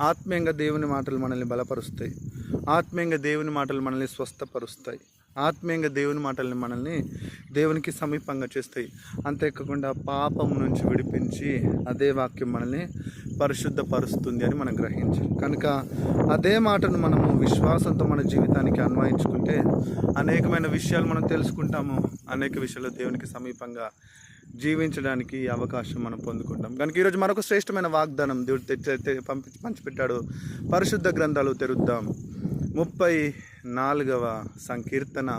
ఆత్మీయంగా దేవుని మాటలు మనల్ని బలపరుస్తాయి. ఆత్మీయంగా దేవుని మాటలు మనల్ని స్వస్థపరుస్తాయి. ఆత్మీయంగా దేవుని మాటల్ని మనల్ని దేవునికి సమీపంగా చేస్తాయి. అంతేకాకుండా పాపం నుంచి విడిపించి అదే వాక్యం మనల్ని పరిశుద్ధపరుస్తుంది అని మనం గ్రహించాలి. కనుక అదే మాటను మనము విశ్వాసంతో మన జీవితానికి అన్వయించుకుంటే అనేకమైన విషయాలు మనం తెలుసుకుంటాము. అనేక విషయాలు దేవునికి సమీపంగా జీవించడానికి అవకాశం మనం పొందుకుంటాం. కనుక ఈరోజు మరొక శ్రేష్టమైన వాగ్దానం దేవుడు పంచిపెట్టాడు. పరిశుద్ధ గ్రంథాలు తెరుద్దాం. 34వ సంకీర్తన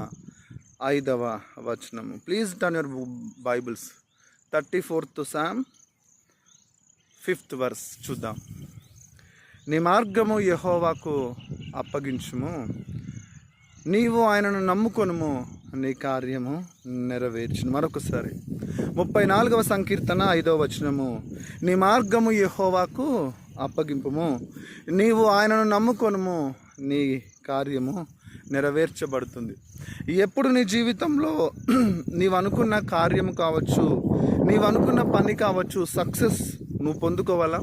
5వ వచనము. Please turn your Bibles. 34th Psalm 5th verse చూద్దాం. నీ మార్గము యెహోవాకు అప్పగించుము, నీవు ఆయనను నమ్ముకొనుము, నీ కార్యము నెరవేర్చును. మరొకసారి 34వ సంకీర్తన 5వ వచనము. నీ మార్గము యెహోవాకు అప్పగింపుము, నీవు ఆయనను నమ్ముకొనుము, నీ కార్యము నెరవేర్చబడుతుంది. ఎప్పుడు నీ జీవితంలో నీవు అనుకున్న కార్యము కావచ్చు, నీవు అనుకున్న పని కావచ్చు, సక్సెస్ నువ్వు పొందుకోవాలా?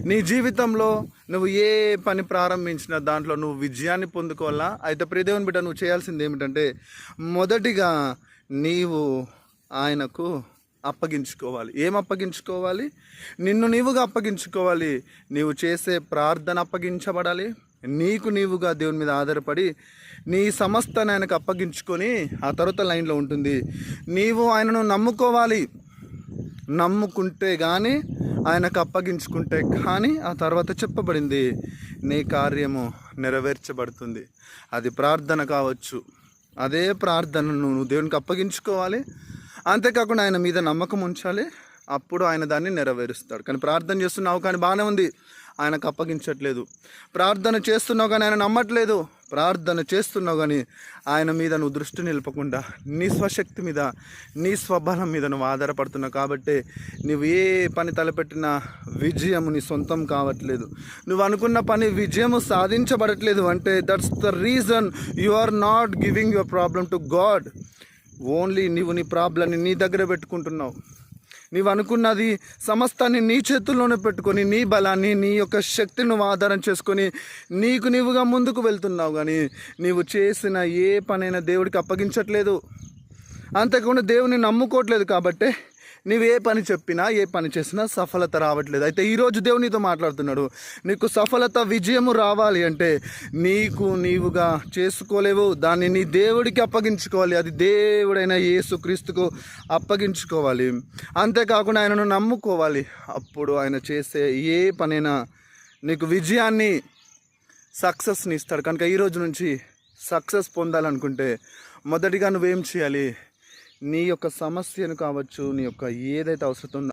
నీ జీవితంలో నువ్వు ఏ పని ప్రారంభించినా దాంట్లో నువ్వు విజయాన్ని పొందుకోవాలా? అయితే ప్రియదేవుని బిడ్డ, నువ్వు చేయాల్సింది ఏమిటంటే మొదటిగా నీవు ఆయనకు అప్పగించుకోవాలి. ఏం అప్పగించుకోవాలి? నిన్ను నీవుగా అప్పగించుకోవాలి. నీవు చేసే ప్రార్థన అప్పగించబడాలి. నీకు నీవుగా దేవుని మీద ఆధారపడి నీ సమస్తాన్ని ఆయనకు అప్పగించుకొని ఆ తర్వాత లైన్లో ఉంటుంది, నీవు ఆయనను నమ్ముకోవాలి. నమ్ముకుంటే కానీ, ఆయనకు అప్పగించుకుంటే కానీ ఆ తర్వాత చెప్పబడింది నీ కార్యము నెరవేర్చబడుతుంది. అది ప్రార్థన కావచ్చు. అదే ప్రార్థనను నువ్వు దేవునికి అప్పగించుకోవాలి. అంతేకాకుండా ఆయన మీద నమ్మకం ఉంచాలి. అప్పుడు ఆయన దాన్ని నెరవేరుస్తాడు. కానీ ప్రార్థన చేస్తున్నావు కానీ బాగానే ఉంది, ఆయనకు అప్పగించట్లేదు. ప్రార్థన చేస్తున్నావు కానీ ఆయన నమ్మట్లేదు. ప్రార్థన చేస్తున్నావు కానీ ఆయన మీద నువ్వు దృష్టి నిలపకుండా నీ స్వశక్తి మీద, నీ స్వబలం మీద నువ్వు ఆధారపడుతున్నావు. కాబట్టి నువ్వు ఏ పని తలపెట్టినా విజయము నీ సొంతం కావట్లేదు. నువ్వు అనుకున్న పని విజయము సాధించబడట్లేదు అంటే that's the reason you are not giving your problem to God. Only నీవు నీ ప్రాబ్లంని నీ దగ్గర పెట్టుకుంటున్నావు. నీవు అనుకున్నది సమస్తాన్ని నీ చేతుల్లోనే పెట్టుకొని నీ బలాన్ని, నీ యొక్క శక్తిని నువ్వు ఆధారం చేసుకొని నీకు నీవుగా ముందుకు వెళ్తున్నావు. కానీ నీవు చేసిన ఏ పనైనా దేవుడికి అప్పగించట్లేదు. అంతేకాకుండా దేవుని నమ్ముకోవట్లేదు. కాబట్టి నీవు ఏ పని చెప్పినా, ఏ పని చేసినా సఫలత రావట్లేదు. అయితే ఈరోజు దేవుడు నీతో మాట్లాడుతున్నాడు. నీకు సఫలత, విజయము రావాలి అంటే నీకు నీవుగా చేసుకోలేవు. దాన్ని నీ దేవుడికి అప్పగించుకోవాలి. అది దేవుడైన యేసుక్రీస్తుకు అప్పగించుకోవాలి. అంతేకాకుండా ఆయనను నమ్ముకోవాలి. అప్పుడు ఆయన చేసే ఏ పనైనా నీకు విజయాన్ని, సక్సెస్ని ఇస్తాడు. కనుక ఈరోజు నుంచి సక్సెస్ పొందాలనుకుంటే మొదటిగా నువ్వేం చేయాలి? నీ యొక్క సమస్యను కావచ్చు, నీ యొక్క ఏదైతే అవసరం